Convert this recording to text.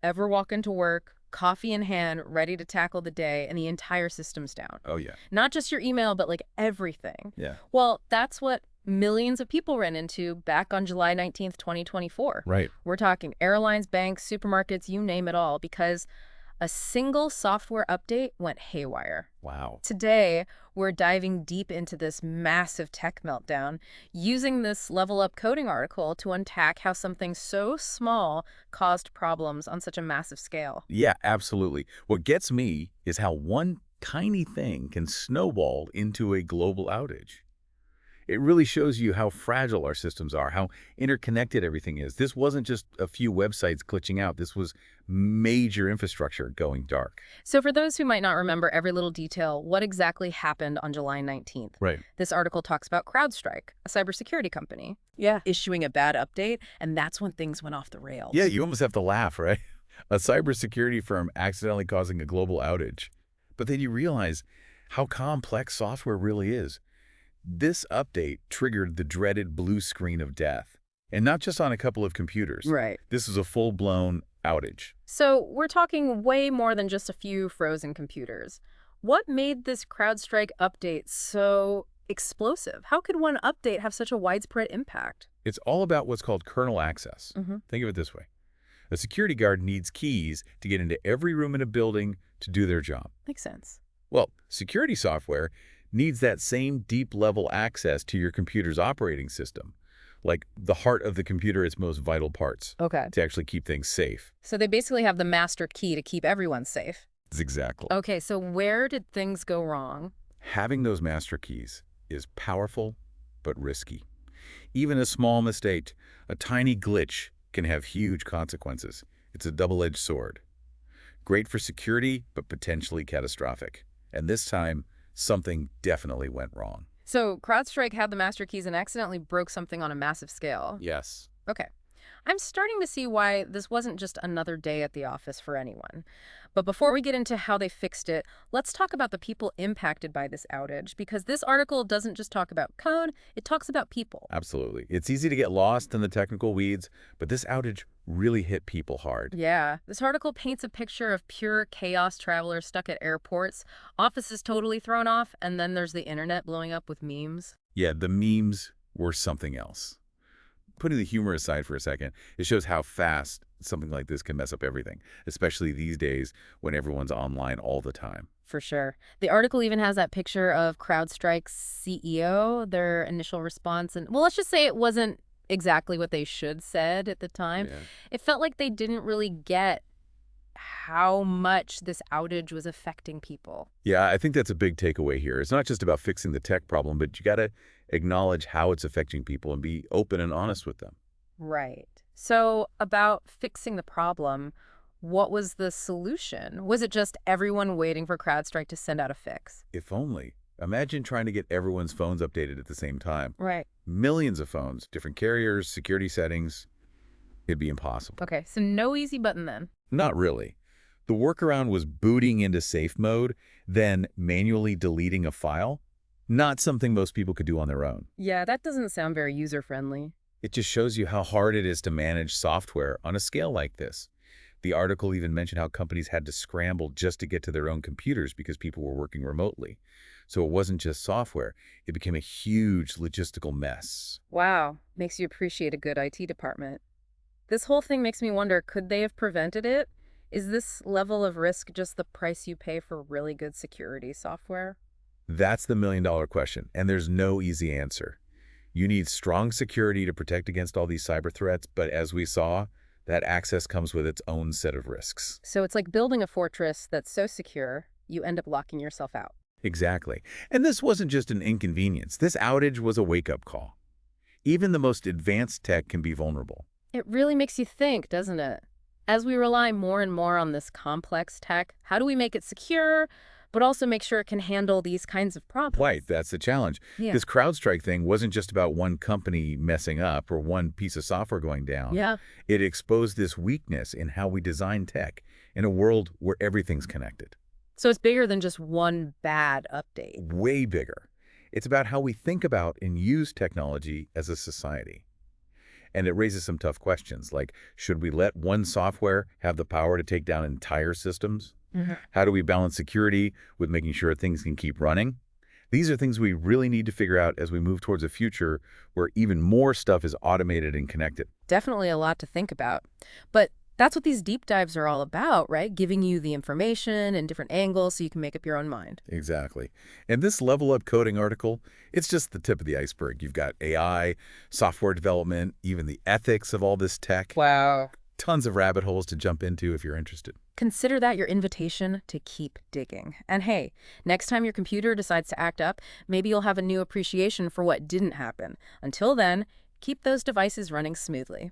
ever walk into work, coffee in hand, ready to tackle the day, and the entire system's down. Oh, yeah. Not just your email, but like everything. Yeah. Well, that's what millions of people ran into back on July 19th, 2024. Right. We're talking airlines, banks, supermarkets, you name it all, because a single software update went haywire. Wow. Today, we're diving deep into this massive tech meltdown, using this Level Up coding article to unpack how something so small caused problems on such a massive scale. Yeah, absolutely. What gets me is how one tiny thing can snowball into a global outage. It really shows you how fragile our systems are, how interconnected everything is. This wasn't just a few websites glitching out. This was major infrastructure going dark. So for those who might not remember every little detail, what exactly happened on July 19th? Right. This article talks about CrowdStrike, a cybersecurity company. Yeah. Issuing a bad update, and that's when things went off the rails. Yeah, you almost have to laugh, right? A cybersecurity firm accidentally causing a global outage. But then you realize how complex software really is. This update triggered the dreaded blue screen of death. And not just on a couple of computers. Right. This was a full-blown outage. So we're talking way more than just a few frozen computers. What made this CrowdStrike update so explosive? How could one update have such a widespread impact? It's all about what's called kernel access. Think of it this way. A security guard needs keys to get into every room in a building to do their job. Makes sense. Well, security software needs that same deep-level access to your computer's operating system, like the heart of the computer, its most vital parts, Okay. to actually keep things safe. So they basically have the master key to keep everyone safe. Exactly. Okay, so where did things go wrong? Having those master keys is powerful but risky. Even a small mistake, a tiny glitch, can have huge consequences. It's a double-edged sword. Great for security, but potentially catastrophic. And this time, something definitely went wrong. So CrowdStrike had the master keys and accidentally broke something on a massive scale. Yes. Okay. I'm starting to see why this wasn't just another day at the office for anyone. But before we get into how they fixed it, let's talk about the people impacted by this outage, because this article doesn't just talk about code, it talks about people. Absolutely. It's easy to get lost in the technical weeds, but this outage really hit people hard. Yeah, this article paints a picture of pure chaos, travelers stuck at airports, offices totally thrown off, and then there's the internet blowing up with memes. Yeah, the memes were something else. Putting the humor aside for a second, it shows how fast something like this can mess up everything, especially these days when everyone's online all the time. For sure. The article even has that picture of CrowdStrike's CEO, their initial response, and well, let's just say it wasn't exactly what they should said at the time. Yeah. It felt like they didn't really get how much this outage was affecting people. Yeah, I think that's a big takeaway here. It's not just about fixing the tech problem, but you got to acknowledge how it's affecting people and be open and honest with them. Right. So about fixing the problem, what was the solution? Was it just everyone waiting for CrowdStrike to send out a fix? If only. Imagine trying to get everyone's phones updated at the same time. Right. Millions of phones, different carriers, security settings. It'd be impossible. Okay, so no easy button then. Not really. The workaround was booting into safe mode, then manually deleting a file. Not something most people could do on their own. Yeah, that doesn't sound very user-friendly. It just shows you how hard it is to manage software on a scale like this. The article even mentioned how companies had to scramble just to get to their own computers because people were working remotely. So it wasn't just software. It became a huge logistical mess. Wow, makes you appreciate a good IT department. This whole thing makes me wonder, could they have prevented it? Is this level of risk just the price you pay for really good security software? That's the million-dollar question, and there's no easy answer. You need strong security to protect against all these cyber threats, but as we saw, that access comes with its own set of risks. So it's like building a fortress that's so secure, you end up locking yourself out. Exactly. And this wasn't just an inconvenience. This outage was a wake-up call. Even the most advanced tech can be vulnerable. It really makes you think, doesn't it? As we rely more and more on this complex tech, how do we make it secure, but also make sure it can handle these kinds of problems? Right, that's the challenge. Yeah. This CrowdStrike thing wasn't just about one company messing up or one piece of software going down. Yeah. It exposed this weakness in how we design tech in a world where everything's connected. So it's bigger than just one bad update. Way bigger. It's about how we think about and use technology as a society. And it raises some tough questions, like should we let one software have the power to take down entire systems? Mhm. How do we balance security with making sure things can keep running? These are things we really need to figure out as we move towards a future where even more stuff is automated and connected. Definitely a lot to think about. But that's what these deep dives are all about, right? Giving you the information and different angles so you can make up your own mind. Exactly. And this level up coding article, it's just the tip of the iceberg. You've got AI, software development, even the ethics of all this tech. Wow. Tons of rabbit holes to jump into if you're interested. Consider that your invitation to keep digging. And hey, next time your computer decides to act up, maybe you'll have a new appreciation for what didn't happen. Until then, keep those devices running smoothly.